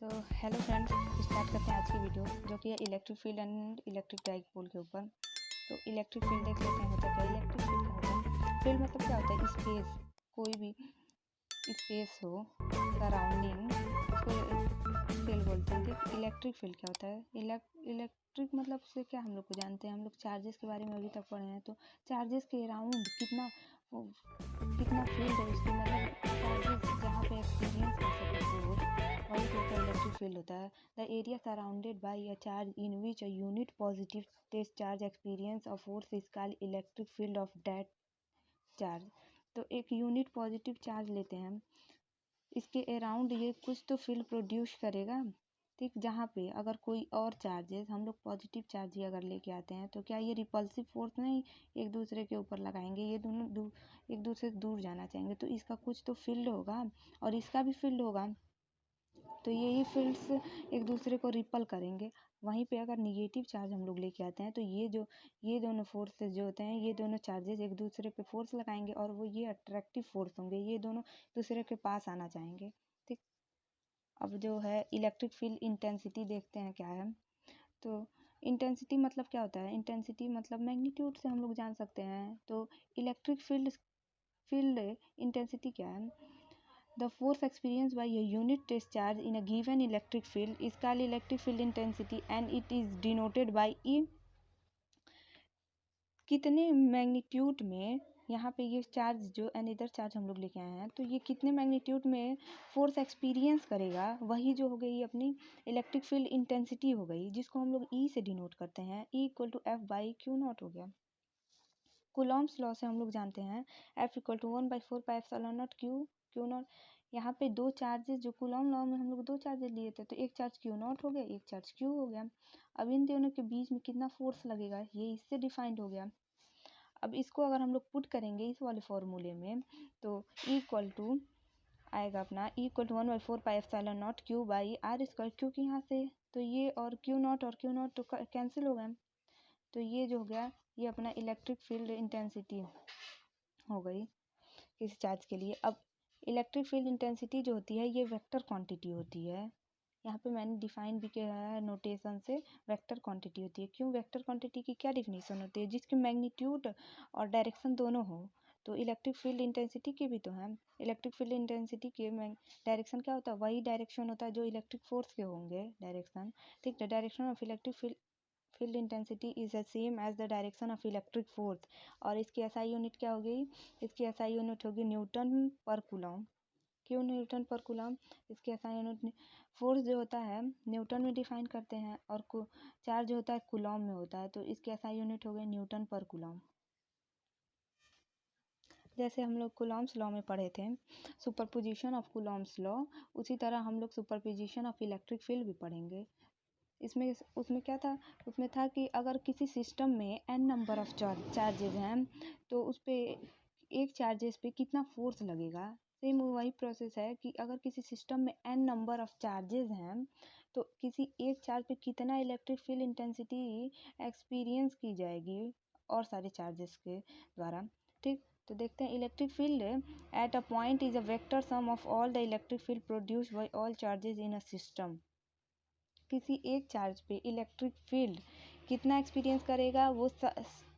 So hello friends, start करते हैं आज की वीडियो जो कि है electric field and electric dipole के ऊपर। तो इलेक्ट्रिक फील्ड देख लेते हैं होता क्या है। इलेक्ट्रिक फील्ड क्या होता है? फील्ड मतलब क्या होता है? स्पेस, कोई भी स्पेस हो सराउंडिंग, उसको फील्ड बोलते हैं। ठीक, इलेक्ट्रिक फील्ड क्या होता है? इलेक्ट्रिक मतलब से क्या हम लोग को जानते हैं, हम लोग चार्जेस के बारे में अभी तक पढ़े हैं। तो चार्जेस के अराउंड कितना फील्ड है उसकी, मतलब चार्जेस जहाँ पे एक्सपीरियंस कर सके फोर्स, वही जो होता है इलेक्ट्रिक फील्ड होता है। The area surrounded by a charge in which a unit positive test charge experience a force is called electric field of that charge. तो एक यूनिट पॉजिटिव चार्ज लेते हैं हम, इसके अराउंड ये कुछ तो फील्ड प्रोड्यूस करेगा। ठीक, जहाँ पे अगर कोई और चार्जेस हम लोग पॉजिटिव चार्ज ही अगर लेके आते हैं तो क्या ये रिपल्सिव फोर्स नहीं एक दूसरे के ऊपर लगाएंगे, ये दोनों एक दूसरे से दूर जाना चाहेंगे, तो इसका कुछ तो फील्ड होगा और इसका भी फील्ड होगा। तो यही फील्ड्स एक दूसरे को रिपल करेंगे। वहीं पे अगर निगेटिव चार्ज हम लोग लेके आते हैं तो ये दोनों फोर्सेस जो होते हैं, ये दोनों चार्जेस एक दूसरे पे फोर्स लगाएंगे और वो ये अट्रैक्टिव फोर्स होंगे, ये दोनों दूसरे के पास आना चाहेंगे। ठीक, अब जो है इलेक्ट्रिक फील्ड इंटेंसिटी देखते हैं क्या है। तो इंटेंसिटी मतलब क्या होता है? इंटेंसिटी मतलब मैग्नीट्यूड से हम लोग जान सकते हैं। तो इलेक्ट्रिक फील्ड इंटेंसिटी क्या है? The force experience by a unit test charge in a given electric field is called electric field intensity and it is denoted by E। कितने मैग्नीट्यूड में यहाँ पे ये चार्ज जो एनीदर चार्ज हम लोग लेके आए हैं, तो ये कितने मैग्नीट्यूड में फोर्स एक्सपीरियंस करेगा, वही जो हो गई अपनी इलेक्ट्रिक फील्ड इंटेंसिटी हो गई, जिसको हम लोग ई से डिनोट करते हैं। E equal to F by Q nought हो गया। कूलॉम्स लॉ से हम लोग जानते हैं F equal to 1/4πε0 Q nought. यहाँ पे दो चार्जेस, जो कूलॉम लॉ में हम लोग दो चार्जेस लिए थे, तो एक चार्ज क्यू नॉट हो गया, एक चार्ज क्यू हो गया। अब इन दोनों के बीच में कितना फोर्स लगेगा ये इससे डिफाइंड हो गया। अब इसको अगर हम लोग पुट करेंगे इस वाले फॉर्मूले में, तो इक्वल टू आएगा अपना equal to 1/4πε0 Q by R square, क्योंकि यहाँ से तो ये और क्यू नॉट तो कैंसिल हो गए। तो ये जो हो गया ये अपना इलेक्ट्रिक फील्ड इंटेंसिटी हो गई किसी चार्ज के लिए। अब इलेक्ट्रिक फील्ड इंटेंसिटी जो होती है ये वेक्टर क्वांटिटी होती है। यहाँ पे मैंने डिफाइन भी किया है नोटेशन से, वेक्टर क्वांटिटी होती है। क्यों वेक्टर क्वांटिटी की क्या डिफिनीशन होती है? जिसकी मैग्नीट्यूड और डायरेक्शन दोनों हो। तो इलेक्ट्रिक फील्ड इंटेंसिटी की भी तो है। इलेक्ट्रिक फील्ड इंटेंसिटी के डायरेक्शन क्या होता है? वही डायरेक्शन होता है जो इलेक्ट्रिक फोर्स के होंगे डायरेक्शन। ठीक, the direction of electric field intensity is the same as the direction of electric force. और इसकी एसआई यूनिट क्या हो गई? इसकी एसआई यूनिट होगी न्यूटन पर कूलॉम। क्यों न्यूटन पर कूलॉम? इसकी एसआई यूनिट, फोर्स जो होता है न्यूटन में डिफाइन करते हैं और चार्ज जो होता है कूलॉम में होता है, तो इसकी एसआई यूनिट हो गई न्यूटन पर कूलॉम। जैसे हम लोग कूलॉम्स लॉ में पढ़े थे सुपरपोजिशन ऑफ कूलॉम्स लॉ, उसी तरह हम लोग सुपरपोजिशन ऑफ इलेक्ट्रिक फील्ड भी पढ़ेंगे। इसमें उसमें क्या था? उसमें था कि अगर किसी सिस्टम में n नंबर ऑफ चार्जेज हैं तो उस पर एक चार्जेस पे कितना फोर्स लगेगा। सेम वही प्रोसेस है कि अगर किसी सिस्टम में n नंबर ऑफ चार्जेस हैं तो किसी एक चार्ज पे कितना इलेक्ट्रिक फील्ड इंटेंसिटी एक्सपीरियंस की जाएगी और सारे चार्जेस के द्वारा। ठीक, तो देखते हैं electric field at a point is a vector sum of all the electric field produced by all charges in a system. किसी एक चार्ज पे इलेक्ट्रिक फील्ड कितना एक्सपीरियंस करेगा, वो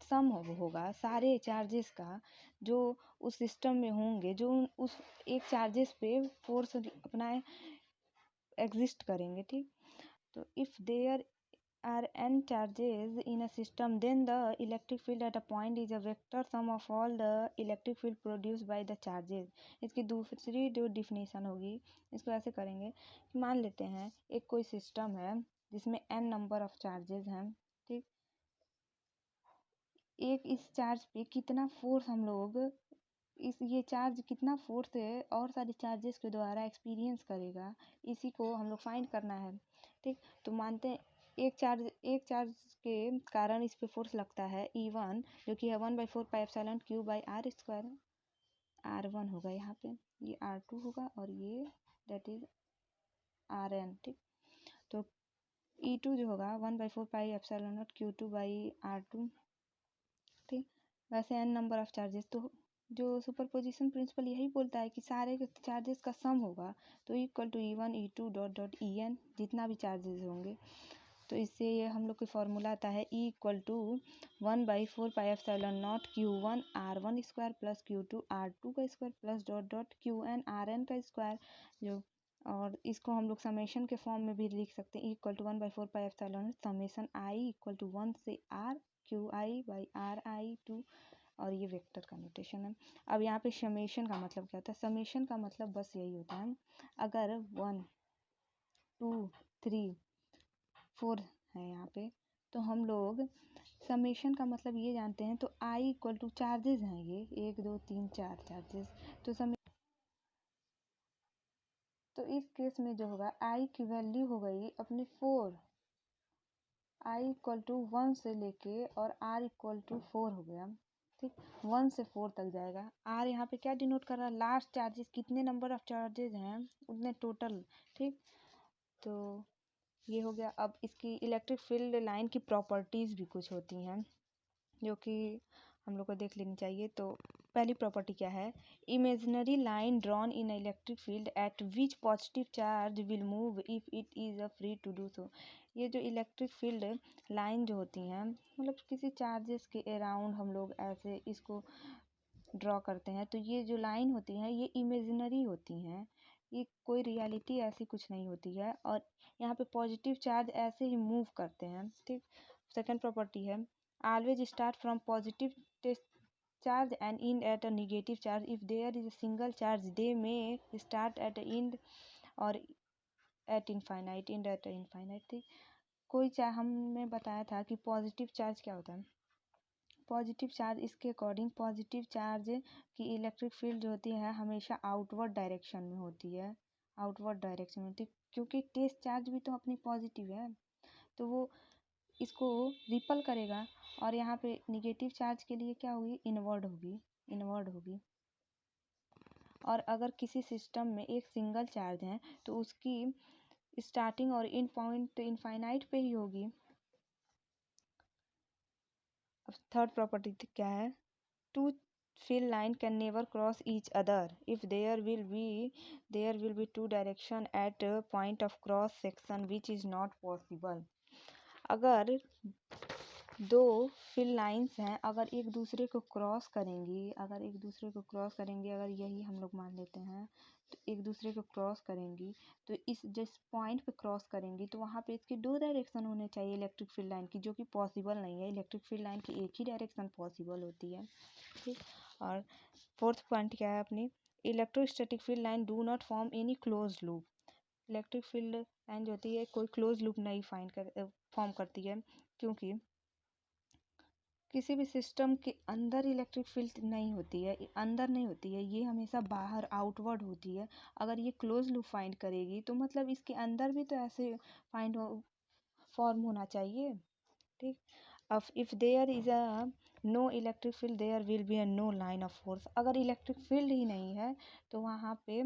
सम होगा सारे चार्जेस का जो उस सिस्टम में होंगे, जो उस एक चार्जेस पे फोर्स अपना एग्जिस्ट करेंगे। ठीक, तो if there are n charges in a system then the electric field at a point is a vector sum of all the electric field produced by the charges। इसकी दूसरी जो definition होगी इसको ऐसे करेंगे कि मान लेते हैं एक कोई सिस्टम है जिसमें n नंबर ऑफ चार्जेस हैं। ठीक, एक इस चार्ज पे कितना फोर्स हम लोग ये चार्ज कितना फोर्स है और सारे चार्जेस के द्वारा एक्सपीरियंस करेगा, इसी को हम लोग फाइंड करना है। ठीक, तो मानते हैं एक चार्ज के कारण इस पे फोर्स लगता है E1 जो कि है 1/4πε Q by R square. R1 होगा यहाँ पे, ये R2 होगा और ये दैट इज Rn। ठीक, तो E2 जो होगा 1/4πε0 Q2 बाई R2। ठीक, वैसे n नंबर ऑफ चार्जेस तो जो सुपरपोजिशन प्रिंसिपल यही बोलता है कि सारे चार्जेस का सम होगा, तो equal to E1 E2 dot dot En, जितना भी चार्जेस होंगे। तो इससे ये हम लोग की फॉर्मूला आता है E equal to 1/4πε0 Q1 R1 square plus Q2 R2 का square plus dot dot Qn Rn का स्क्वायर। जो और इसको हम लोग समेशन के फॉर्म में भी लिख सकते हैं, equal to 1/4πε0 summation i equal to 1 से r QI/RI2, और ये वेक्टर का नोटेशन है। अब यहाँ पे समेशन का मतलब क्या होता है? समेशन का मतलब बस यही होता है, अगर 1 2 3 4 है यहाँ पे, तो हम लोग समेशन का मतलब ये जानते हैं। तो i इक्वल टू चार्जेस हैं, ये 1 2 3 4 चार्जेस। तो इस केस में जो होगा, i की वैल्यू हो गई अपनी 4, i इक्वल टू 1 से लेके और r इक्वल टू 4 हो गया। ठीक, 1 से 4 तक जाएगा। r यहाँ पे क्या डिनोट कर रहा है? लास्ट चार्जेस, कितने नंबर ऑफ चार्जेस हैं उतने टोटल। ठीक, तो ये हो गया। अब इसकी इलेक्ट्रिक फील्ड लाइन की प्रॉपर्टीज भी कुछ होती हैं जो कि हम लोग को देख लेनी चाहिए। तो पहली प्रॉपर्टी क्या है? Imaginary line drawn in electric field at which positive charge will move if it is free to do so. ये जो इलेक्ट्रिक फील्ड लाइन जो होती हैं, मतलब किसी चार्जेस के अराउंड हम लोग ऐसे इसको ड्रॉ करते हैं, तो ये जो लाइन होती हैं ये इमेजिनरी होती हैं, ये कोई रियलिटी ऐसी कुछ नहीं होती है, और यहाँ पे पॉजिटिव चार्ज ऐसे ही मूव करते हैं। ठीक, सेकंड प्रॉपर्टी है, always start from positive charge and end at a negative charge. If there is a single charge, they may start at the end or at infinite, end at infinite। ठीक, कोई चाहे हमने बताया था कि positive charge क्या होता है। पॉजिटिव चार्ज, इसके अकॉर्डिंग पॉजिटिव चार्ज की इलेक्ट्रिक फील्ड जो होती है हमेशा आउटवर्ड डायरेक्शन में होती है, आउटवर्ड डायरेक्शन में होती है, क्योंकि टेस्ट चार्ज भी तो अपनी पॉजिटिव है, तो वो इसको रिपल करेगा। और यहाँ पे निगेटिव चार्ज के लिए क्या होगी? इनवर्ड होगी, इनवर्ड होगी। और अगर किसी सिस्टम में एक सिंगल चार्ज है तो उसकी स्टार्टिंग और एंड पॉइंट इनफाइनाइट पे ही होगी। अब थर्ड प्रॉपर्टी क्या है? Two fill line can never cross each other if there will be two direction at a point of cross section, which is not possible। अगर दो फिल लाइंस हैं, अगर एक दूसरे को क्रॉस करेंगी, अगर एक दूसरे को क्रॉस करेंगी, अगर यही हम लोग मान लेते हैं, तो एक दूसरे को क्रॉस करेंगी, तो इस जिस पॉइंट पे क्रॉस करेंगी तो वहाँ पे इसके दो डायरेक्शन होने चाहिए इलेक्ट्रिक फील्ड लाइन की, जो कि पॉसिबल नहीं है। इलेक्ट्रिक फील्ड लाइन की एक ही डायरेक्शन पॉसिबल होती है। ठीक, और फोर्थ पॉइंट क्या है अपनी? Electrostatic field line do not form any close loop. Electric field line जो होती है कोई क्लोज लूप नहीं फॉर्म करती है, क्योंकि किसी भी सिस्टम के अंदर इलेक्ट्रिक फील्ड नहीं होती है, अंदर नहीं होती है, ये हमेशा बाहर आउटवर्ड होती है। अगर ये क्लोज लूप फाइंड करेगी तो मतलब इसके अंदर भी तो ऐसे फॉर्म होना चाहिए। ठीक, अब if there is a no electric field there will be a no line of force. अगर इलेक्ट्रिक फील्ड ही नहीं है तो वहाँ पे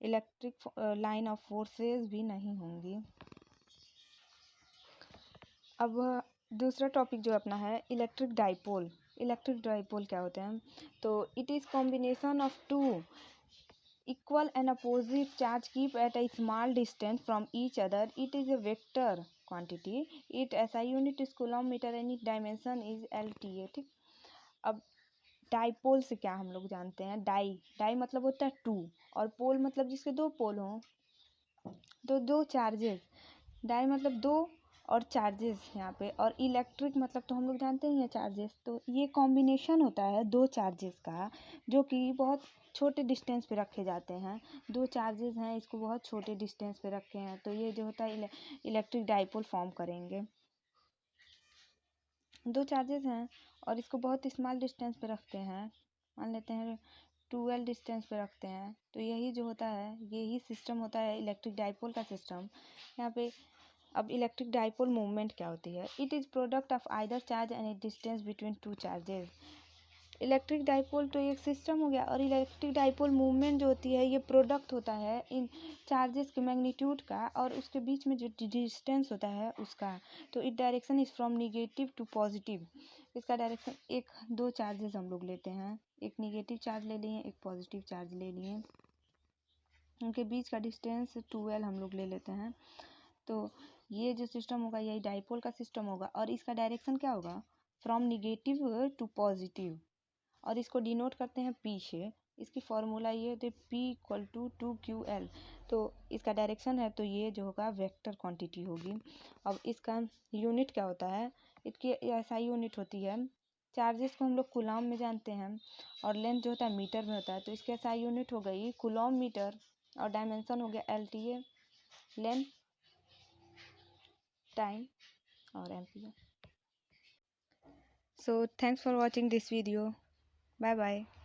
इलेक्ट्रिक लाइन ऑफ फोर्सेस भी नहीं होंगी। अब दूसरा टॉपिक जो अपना है इलेक्ट्रिक डाइपोल। इलेक्ट्रिक डाइपोल क्या होते हैं? तो it is combination of two equal and opposite charge keep at a small distance from each other. It is a vector quantity. It SI unit is coulomb meter and its dimension is LTA। ठीक, अब dipole से क्या हम लोग जानते हैं? Die मतलब होता है टू, और पोल मतलब जिसके दो पोल हों, तो दो चार्जेस। डाई मतलब दो और चार्जेस यहाँ पे, और इलेक्ट्रिक मतलब तो हम लोग जानते ही हैं चार्जेस। तो ये कॉम्बिनेशन होता है दो चार्जेस का, जो कि बहुत छोटे डिस्टेंस पे रखे जाते हैं। दो चार्जेस हैं, इसको बहुत छोटे डिस्टेंस पे रखे हैं, तो ये जो होता है इलेक्ट्रिक डाइपोल फॉर्म करेंगे। दो चार्जेस हैं और इसको बहुत स्मॉल डिस्टेंस पे रखते हैं, मान लेते हैं 12 डिस्टेंस पे रखते हैं, तो यही जो होता है यही सिस्टम होता है इलेक्ट्रिक डाइपोल का सिस्टम। यहाँ पे अब इलेक्ट्रिक डाइपोल मूवमेंट क्या होती है? It is product of either charge and distance between two charges. Electric dipole तो एक सिस्टम हो गया, और इलेक्ट्रिक डाइपोल मूवमेंट जो होती है ये प्रोडक्ट होता है इन चार्जेस के मैग्नीट्यूड का और उसके बीच में जो डिस्टेंस होता है उसका। तो it direction is from negative to positive. इसका डायरेक्शन, एक दो चार्जेस हम लोग लेते हैं, एक निगेटिव चार्ज ले लिए, एक पॉजिटिव चार्ज ले लिए, उनके बीच का डिस्टेंस 2L हम लोग ले लेते हैं। तो ये जो सिस्टम होगा यही डाइपोल का सिस्टम होगा, और इसका डायरेक्शन क्या होगा, फ्रॉम निगेटिव टू पॉजिटिव, और इसको डिनोट करते हैं P से। इसकी फॉर्मूला ये होती है P=2QL। तो इसका डायरेक्शन है तो ये जो होगा वेक्टर क्वांटिटी होगी। अब इसका यूनिट क्या होता है, इसकी SI यूनिट होती है, चार्जेस को हम लोग कूलॉम में जानते हैं और लेंथ जो होता है मीटर में होता है, तो इसकी SI यूनिट हो गई कूलॉम मीटर, और डायमेंशन हो गया LTA, लेंथ, टाइम और ampere. So thanks for watching this video. Bye bye.